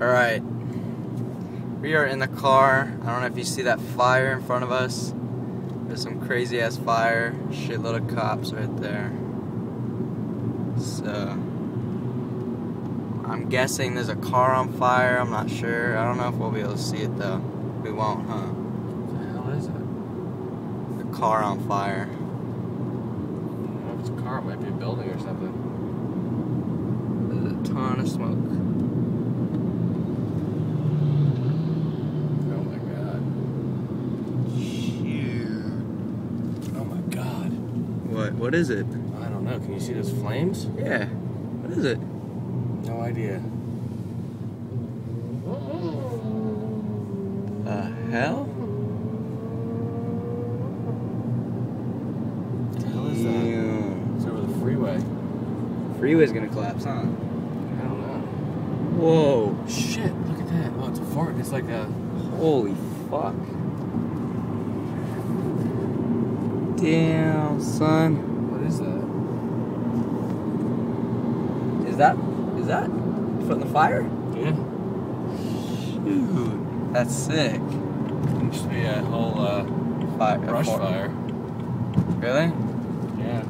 Alright, we are in the car. I don't know if you see that fire in front of us. There's some crazy ass fire. Shitload of cops right there. So, I'm guessing there's a car on fire. I'm not sure. I don't know if we'll be able to see it though. We won't, huh? What the hell is it? The car on fire. I don't know if it's a car, it might be a building or something. There's a ton of smoke. Oh my god. Shoot. Oh my god. What is it? I don't know. Can you see those flames? Yeah. What is it? No idea. The hell? What the hell is that? Damn. It's over the freeway. Freeway's gonna collapse, huh? I don't know. Whoa. Shit, look at that. Oh, it's a fort. It's like a... Holy fuck. Damn, son. What is that? Is that from the fire? Yeah. Shoot. That's sick. It used to be a whole brush fire. Really? Yeah.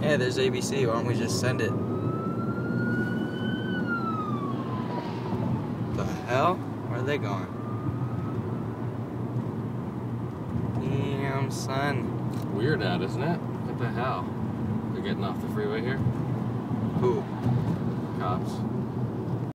Yeah, there's ABC. Why don't we just send it? The hell? Where are they going? Damn, son. Weird out, isn't it? What the hell? They're getting off the freeway here? Who? Cops.